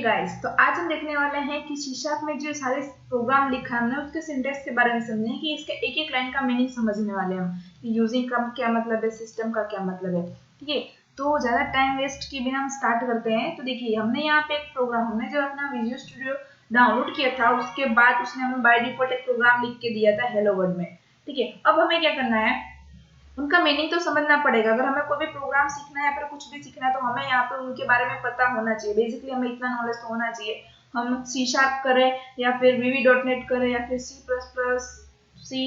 Guys, तो आज हम देखने वाले हैं कि सी शार्प में जो सारे प्रोग्राम लिखा है हमने उसके सिंटैक्स के बारे में समझे कि इसके एक एक लाइन का मीनिंग समझने वाले हैं हम कि यूजिंग का क्या मतलब है, सिस्टम का क्या मतलब है। ठीक है, तो ज़्यादा टाइम वेस्ट किए बिना हम स्टार्ट करते हैं। तो देखिए, हमने यहाँ पे एक प्रोग्राम, हमने जो अपना विजुअल स्टूडियो डाउनलोड किया था उसके बाद उसने हमें बाय डिफॉल्ट एक प्रोग्राम लिख के दिया था हेलो वर्ल्ड में। ठीक है, अब हमें क्या करना है, उनका मीनिंग तो समझना पड़ेगा। अगर हमें कोई भी प्रोग्राम सीखना है, फिर कुछ भी सीखना है, तो हमें यहाँ पे उनके बारे में पता होना चाहिए। बेसिकली हमें इतना नॉलेज तो होना चाहिए। हम सी शार्प करें या फिर VB.NET करें या फिर C++, सी,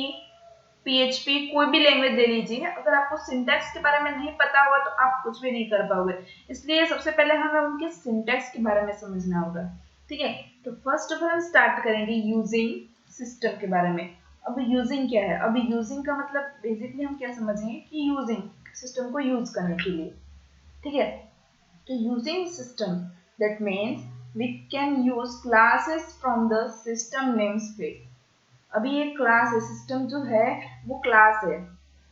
PHP, कोई भी लैंग्वेज ले लीजिए, अगर आपको सिंटैक्स के बारे में नहीं पता होगा तो आप कुछ भी नहीं कर पाओगे। इसलिए सबसे पहले हमें उनके सिंटैक्स के बारे में समझना होगा। ठीक है, तो फर्स्ट ऑफ ऑल हम स्टार्ट करेंगे यूजिंग सिस्टम के बारे में। अब यूजिंग क्या है? अब यूजिंग का मतलब बेसिकली हम क्या समझेंगे कि यूजिंग सिस्टम को यूज करने के लिए। ठीक है, तो using system that means we can use classes from the system namespace. अभी ये क्लास है, सिस्टम जो है वो क्लास है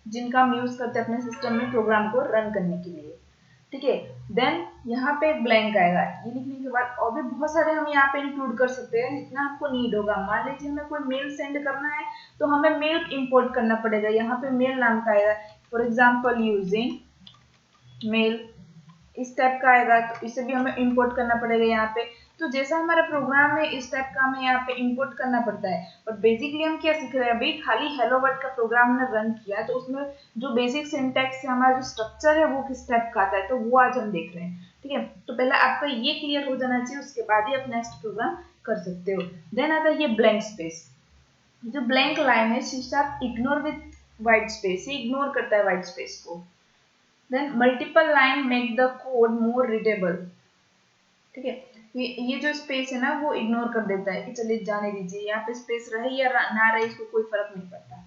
जिनका हम यूज करते हैं अपने सिस्टम में प्रोग्राम को रन करने के लिए। ठीक है, देन यहाँ पे एक ब्लैंक आएगा। ये लिखने के बाद और भी बहुत सारे हम यहाँ पे इंक्लूड कर सकते हैं जितना आपको नीड होगा। मान लीजिए हमें कोई मेल सेंड करना है तो हमें मेल इंपोर्ट करना पड़ेगा। यहाँ पे मेल नाम का आएगा, फॉर एग्जाम्पल यूजिंग मेल, इस टाइप का आएगा, तो इसे भी हमें इंपोर्ट करना पड़ेगा यहाँ पे। तो जैसा हमारा प्रोग्राम है इस टाइप का हमें यहाँ पे इंपोर्ट करना पड़ता है। और बेसिकली हम क्या सीख रहे हैं, अभी खाली हेलो वर्ल्ड का प्रोग्राम हमने रन किया, तो उसमें जो बेसिक सिंटैक्स है, हमारा जो स्ट्रक्चर है वो किस टाइप का आता है, तो वो आज हम देख रहे हैं। ठीक है, तो पहले आपका ये क्लियर हो जाना चाहिए, उसके बाद ही आप नेक्स्ट प्रोग्राम कर सकते हो। देन आता है ये ब्लैंक स्पेस। जो ब्लैंक लाइन है C sharp ignore with white space, ये इग्नोर करता है व्हाइट स्पेस को। Then multiple line make the code more readable. ठीक है, ये जो स्पेस है ना वो इग्नोर कर देता है कि चलिए जाने दीजिए, यहाँ पे स्पेस रहे या ना रहे इसको कोई फर्क नहीं पड़ता।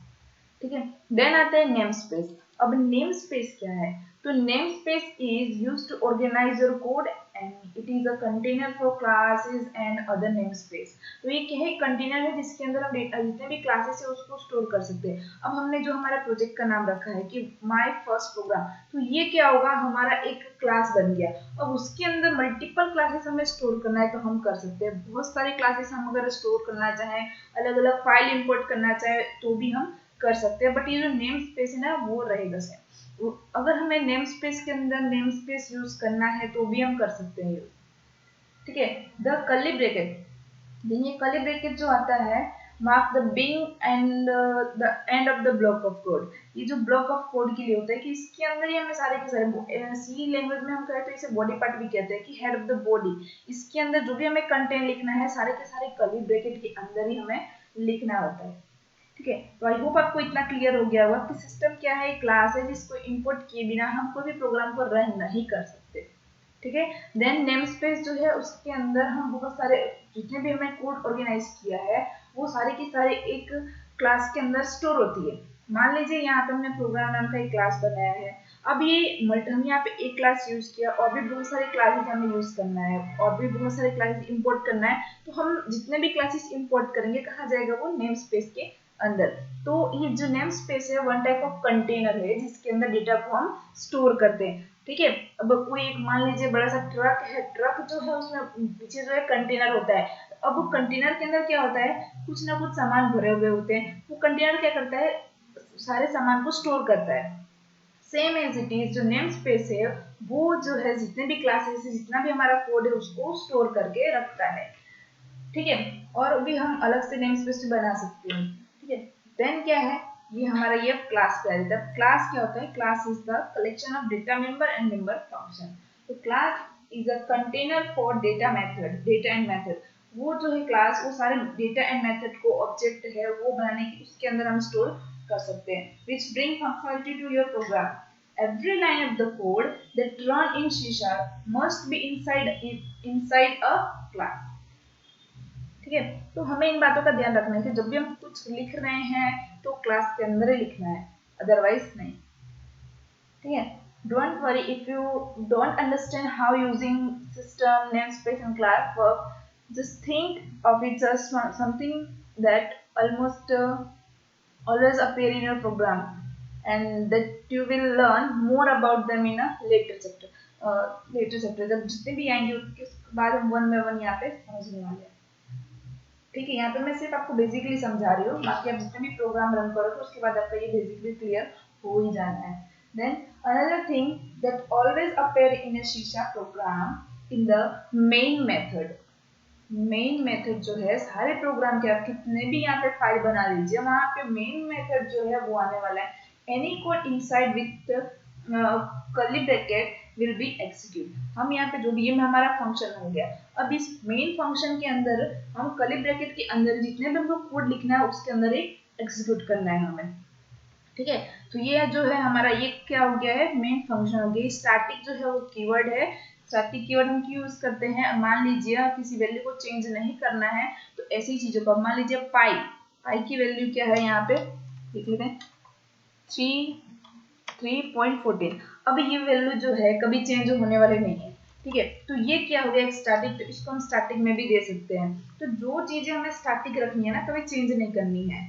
ठीक है, देन आता है नेम स्पेस। अब नेम स्पेस क्या है, तो name space is used to organize your code and it is a container for classes and other name space. तो ये क्या है, कंटेनर है जिसके अंदर हम जितने भी क्लासेस है उसको स्टोर कर सकते हैं। अब हमने जो हमारा प्रोजेक्ट का नाम रखा है कि माय फर्स्ट प्रोग्राम, तो ये क्या होगा, हमारा एक क्लास बन गया। अब उसके अंदर मल्टीपल क्लासेस हमें स्टोर करना है तो हम कर सकते हैं। बहुत सारे क्लासेस हम अगर स्टोर करना चाहें, अलग अलग फाइल इंपोर्ट करना चाहे तो भी हम कर सकते हैं। बट ये जो नेम स्पेस है ना वो रहेगा सेम। अगर हमें नेम स्पेस के अंदर नेम स्पेस यूज करना है तो भी हम कर सकते हैं यूज। ठीक है, द कर्ली ब्रैकेट, ये कर्ली ब्रैकेट जो आता है, mark the big and the end of the block of code. ये जो ब्लॉक ऑफ कोड के लिए होता है कि इसके अंदर ही हमें सारे के सारे, सी लैंग्वेज में हम कहें तो इसे बॉडी पार्ट भी कहते हैं कि हेड ऑफ द बॉडी। इसके अंदर जो भी हमें कंटेंट लिखना है सारे के सारे कर्ली ब्रैकेट के अंदर ही हमें लिखना होता है। ठीक है, तो आई होप आपको इतना क्लियर हो गया होगा कि सिस्टम क्या है, क्लास है जिसको इंपोर्ट किए बिना हम कोई भी प्रोग्राम को रन नहीं कर सकते। ठीक है, देन नेम स्पेस जो है उसके अंदर हम बहुत सारे जितने भी हमने कोड ऑर्गेनाइज किया है वो सारे की सारे एक क्लास के अंदर स्टोर होती है। मान लीजिए यहाँ पे हमने प्रोग्राम नाम का एक क्लास बनाया है। अब ये हम यहाँ पे एक क्लास यूज किया और भी बहुत सारे क्लासेस हमें यूज करना है और भी बहुत सारे क्लासेस इंपोर्ट करना है। तो हम जितने भी क्लासेस इंपोर्ट करेंगे कहाँ जाएगा, वो नेम स्पेस के अंदर। तो ये जो नेम स्पेस है वन टाइप ऑफ कंटेनर है जिसके अंदर डेटा को हम स्टोर करते हैं। ठीक है, अब कोई एक मान लीजिए बड़ा सा ट्रक है, ट्रक जो है उसमें पीछे जो है कंटेनर होता है। अब वो कंटेनर के अंदर क्या होता है, कुछ ना कुछ सामान भरे हुए होते हैं। वो कंटेनर क्या करता है, सारे सामान को स्टोर करता है। सेम एज इट इज जो नेम स्पेस है वो जो है जितने भी क्लासेस है, जितना भी हमारा कोड है उसको स्टोर करके रखता है। ठीक है, और भी हम अलग से नेम स्पेस बना सकते हैं। ठीक है, देन क्या है, ये हमारा ये क्लास का है। क्लास क्या होता है, class is the collection of data member and member function. तो class is a container for data method, data and method. वो जो है क्लास, वो सारे डेटा एंड मेथड को ऑब्जेक्ट है वो बनाने की उसके अंदर हम स्टोर कर सकते हैं। Which bring functionality to your program. Every line of the code that run in C# must be inside a class। ठीक है, तो हमें इन बातों का ध्यान रखना है कि जब भी हम कुछ लिख रहे हैं तो क्लास के अंदर ही लिखना है, अदरवाइज नहीं। ठीक है, don't worry if you don't understand how using system namespace and class work. Just think of it as something that almost always appear in your program and that you will learn more about them in a later chapter। Later chapter जब जितने भी आएंगे उसके बाद हम one by one यहाँ पे समझने वाले हैं। ठीक है, यहाँ पे मैं सिर्फ आपको बेसिकली समझा रही हूँ, बाकी आप जितने भी प्रोग्राम रन करो तो उसके बाद आपका ये बेसिकली क्लियर हो ही जाना है। Then another thing that always appear in a शीशा program in the main method. Main method जो है सारे प्रोग्राम के, आप कितने भी यहाँ पे फाइल बना लीजिए, वहां पे मेन मेथड जो है वो आने वाला है। Any code inside with curly bracket will be execute. हम यहाँ पे जो भी ये हमारा फंक्शन हो गया, अब इस मेन फंक्शन के अंदर हम कर्ली ब्रैकेट के अंदर जितने भी हमको कोड लिखना है उसके अंदर ही एग्जीक्यूट करना है हमें। ठीक है, तो ये जो है हमारा ये क्या हो गया है, मेन फंक्शन हो गया। स्टैटिक जो है वो कीवर्ड है। स्टैटिक कीवर्ड हम क्यों यूज करते हैं, मान लीजिए किसी वैल्यू को चेंज नहीं करना है तो ऐसी चीजों को, मान लीजिए पाई, पाई की वैल्यू क्या है यहाँ पे लिख लेते हैं 3.14। अब ये वैल्यू जो है कभी चेंज होने वाले नहीं है। ठीक है, तो ये क्या हो गया एक स्टैटिक, तो इसको हम स्टैटिक में भी दे सकते हैं। तो जो चीजें हमें स्टैटिक रखनी है ना, कभी चेंज नहीं करनी है।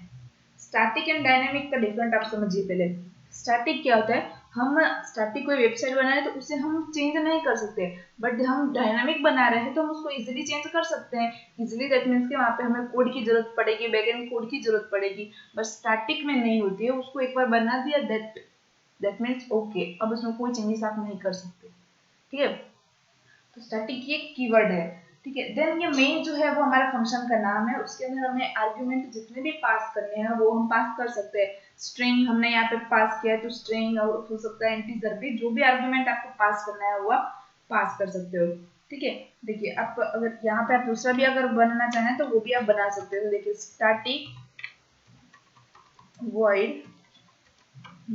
स्टैटिक एंड डायनेमिक का डिफरेंट आप समझिए पहले। स्टैटिक क्या होता है, हम स्टैटिक कोई वेबसाइट बना रहे हैं तो उसे हम चेंज नहीं कर सकते, बट हम डायनामिक बना रहे हैं तो हम उसको इजीली चेंज कर सकते हैं। इजीली दैट मीन्स कि वहाँ पे हमें कोड की जरूरत पड़ेगी, बैकएंड कोड की जरूरत पड़ेगी, बट स्टैटिक में नहीं होती है। उसको एक बार बना दिया दैट मीन्स ओके, अब उसमें कोई चेंजेस आप नहीं कर सकते। ठीक है, तो स्टैटिक ये कीवर्ड है। ठीक है, देन ये मेन जो है वो हमारा फंक्शन का नाम है, उसके अंदर हमें आर्गुमेंट जितने भी पास करने हैं वो हम पास कर सकते हैं। स्ट्रिंग हमने यहाँ पे पास किया है तो स्ट्रिंग, और हो सकता है इंटीजर भी, जो भी आर्गुमेंट आपको पास करना है वो आप पास कर सकते हो। ठीक है, देखिए आप अगर यहाँ पे आप दूसरा भी अगर बनाना चाहें तो वो भी आप बना सकते हो। देखिए स्टैटिक void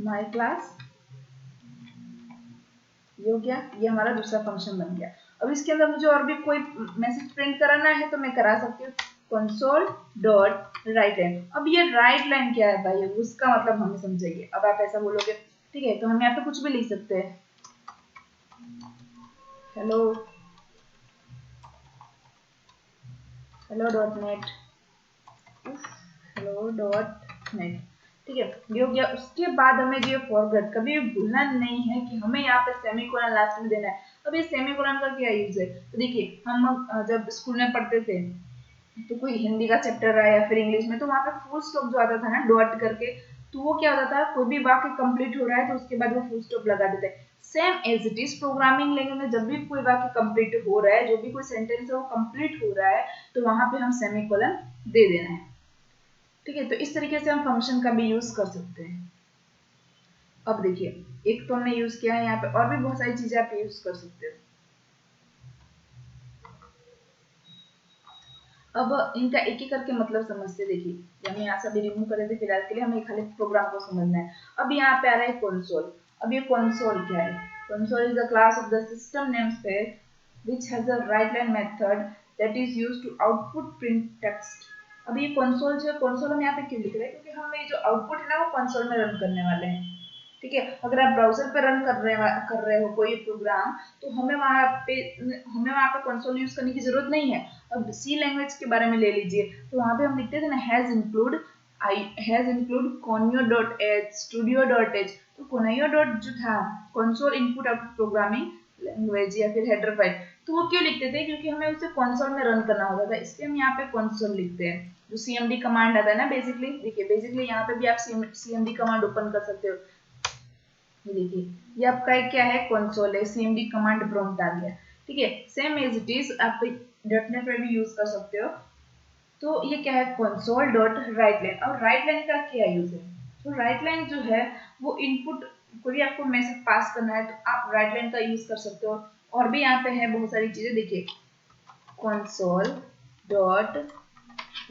my class, ये हो गया, ये हमारा दूसरा फंक्शन बन गया। अब इसके अंदर मुझे और भी कोई मैसेज प्रिंट कराना है तो मैं करा सकती हूँ console.writeLine। अब ये राइट लाइन क्या है भाई, उसका मतलब हमें समझेंगे। अब आप ऐसा बोलोगे, ठीक है, तो हम यहाँ पे कुछ भी लिख सकते हैं, हेलो hello.net, hello.net। ठीक है, ये हो गया। उसके बाद हमें जो फॉरवर्ड कभी भूलना नहीं है कि हमें यहाँ पे सेमीकोलन लास्ट में देना है। अब ये सेमीकोलन का क्या यूज है, तो देखिए हम जब स्कूल में पढ़ते थे तो कोई हिंदी का चैप्टर रहा या फिर इंग्लिश में, तो वहाँ पे फुल स्टॉप जो आता था ना डॉट करके, तो वो क्या होता था, कोई भी वाक्य कंप्लीट हो रहा है तो उसके बाद वो फुल स्टॉप लगा देते हैं। Same as it is programming language में जब भी कोई वाक्य कंप्लीट हो रहा है, जो भी कोई सेंटेंस है वो कंप्लीट हो रहा है, तो वहां पे हम सेमीकोलन दे देना है। ठीक है, तो इस तरीके से हम फंक्शन का भी यूज कर सकते हैं। अब देखिए, एक तो हमने यूज किया है, यहाँ पे और भी बहुत सारी चीजें आप यूज कर सकते हो। अब इनका एक एक करके मतलब समझते, देखिए हम यहाँ से अभी रिमूव कर रहे थे फिलहाल के लिए, हमें खाली प्रोग्राम को समझना है। अब यहाँ पे आ रहा है कंसोल। अब ये कंसोल क्या है, console is the class of the system namespace which has a write line method that is used to output print text। अब ये कंसोल जो है, कंसोल हम यहाँ पे क्यों लिख रहे हैं, क्योंकि हम ये जो आउटपुट है ना वो कंसोल में रन करने वाले हैं। ठीक है, अगर आप ब्राउजर पे रन कर रहे हो कोई प्रोग्राम, तो हमें वहाँ पे कंसोल यूज करने की जरूरत नहीं है। अब सी लैंग्वेज के बारे में ले लीजिए, तो वहाँ पे हम लिखते थे ना हैज इंक्लूड conio.h studio.h। तो conio डॉट जो था console input output programming language या फिर हेडर फाइल, तो वो क्यों लिखते थे, क्योंकि हमें उसे कंसोल में रन करना होता था, इसलिए हम यहाँ पे कंसोल लिखते हैं। जो सीएमडी कमांड आता है ना, बेसिकली देखिए, बेसिकली यहाँ पे भी आप सीएमडी कमांड ओपन कर सकते हो। ये देखिए, ये आपका क्या है, कंसोल है, सीएमडी कमांड प्रॉम्प्ट आ गया। ठीक है, सेम एज इट इज आप डॉटनेट में भी यूज कर सकते हो। तो ये क्या है, कंसोल डॉट राइट लाइन। और राइट लाइन का क्या यूज है, तो राइट लाइन जो है वो इनपुट, कोई भी आपको मैसेज पास करना है तो आप राइट लाइन का यूज कर सकते हो। और भी यहाँ पे है बहुत सारी चीजें, देखिए कंसोल डॉट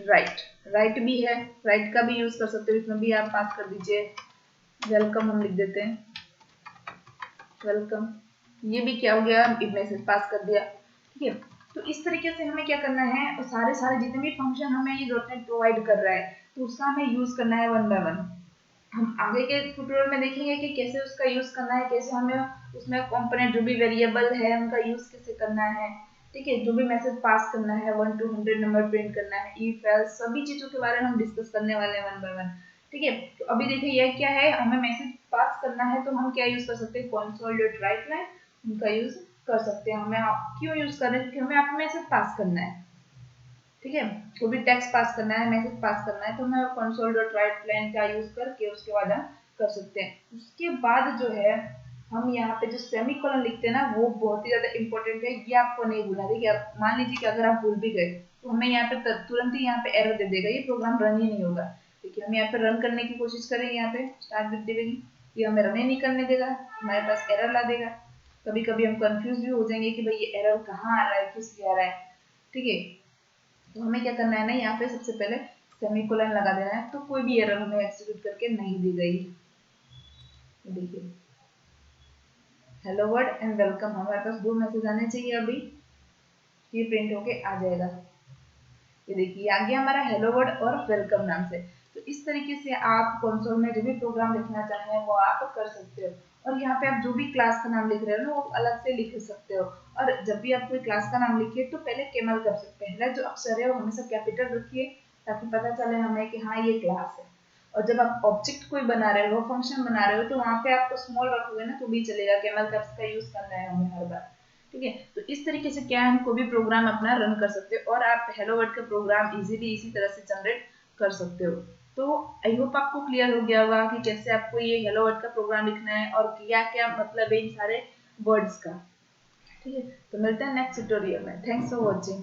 राइट, राइट भी है, राइट का भी यूज कर सकते हो, इसमें भी आप पास कर दीजिए वेलकम, हम लिख देते हैं वेलकम। ये भी क्या हो गया, मैसेज पास कर दिया। ठीक है, तो इस तरीके से हमें क्या करना है, सारे जितने भी फंक्शन हमें ये डॉटनेट प्रोवाइड कर रहा है, तो उसका हमें यूज करना है वन बाय वन। हम आगे के ट्यूटोरियल में देखेंगे कि कैसे उसका यूज करना है, कैसे हमें उसमें कंपोनेंट जो भी वेरिएबल है उनका यूज कैसे करना है। ठीक है, जो भी मैसेज पास करना है, 1 to 100 नंबर प्रिंट करना है, इफ एल्स, सभी चीजों के बारे में हम डिस्कस करने वाले हैं वन बाय वन। ठीक है, तो अभी देखिए यह क्या है, हमें मैसेज पास करना है तो हम क्या यूज कर सकते हैं, console.writeLine। उनका यूज कर सकते हैं। हमें क्यों यूज कर रहे हैं? क्योंकि हमें आपको मैसेज पास करना है, ठीक है, कोई भी टेक्स्ट पास करना है, मैसेज पास करना है, तो हमें console.writeline का यूज करके उसके बाद हम कर सकते हैं। उसके बाद जो है हम यहाँ पे जो सेमीकोलन लिखते हैं ना, वो बहुत ही ज्यादा इंपॉर्टेंट है, ये आपको नहीं भूलना। देखिए मान लीजिए कि अगर आप भूल भी गए तो हमें यहाँ पे तुरंत ही यहाँ पे एरर दे देगा, ये प्रोग्राम रन ही नहीं होगा। देखिए हम यहाँ पे रन करने की कोशिश करेंगे, यहाँ पे स्टार्ट विद देगी, ये हमें रन ही नहीं करने देगा, हमारे पास एरर ला देगा। कभी कभी हम कंफ्यूज भी हो जाएंगे कि भाई ये एरर कहाँ आ रहा है, किस लिए आ रहा है, ठीक है। तो हमें क्या करना है ना, यहाँ पे सबसे पहले सेमीकोलन लगा देना है, तो कोई भी एरर हमें एग्जीक्यूट करके नहीं दी गई। देखिए हेलो वर्ड एंड वेलकम, हमारे पास दो मैसेज आने चाहिए अभी, ये प्रिंट होके आ जाएगा। ये देखिए आ गया हमारा हेलो वर्ड और वेलकम नाम से। तो इस तरीके से आप कंसोल में जो भी प्रोग्राम लिखना चाहें वो आप कर सकते हो। और यहाँ पे आप जो भी क्लास का नाम लिख रहे हो ना, वो अलग से लिख सकते हो। और जब भी आप कोई क्लास का नाम लिखिए तो पहले कैमल कर सकते हैं, पहला जो अक्षर है वो हमेशा कैपिटल रखिए, ताकि पता चले हमें कि हाँ ये क्लास है। और जब आप ऑब्जेक्ट कोई बना रहे हो, फंक्शन बना रहे हो, तो वहाँ पे आपको स्मॉल रखोगे ना तो भी चलेगा, कैमल कैप्स का यूज करना है हमें हर बार, ठीक है। तो इस तरीके से क्या है, हम कोई भी प्रोग्राम अपना रन कर सकते हो और आप हेलो वर्ड का प्रोग्राम इजीली इसी तरह से जनरेट कर सकते हो। तो आई होप आपको क्लियर हो गया होगा कि कैसे आपको ये हेलो वर्ड का प्रोग्राम लिखना है और क्या क्या मतलब है इन सारे वर्ड्स का, ठीक है। तो मिलते हैं नेक्स्ट ट्यूटोरियल में। Thanks for watching.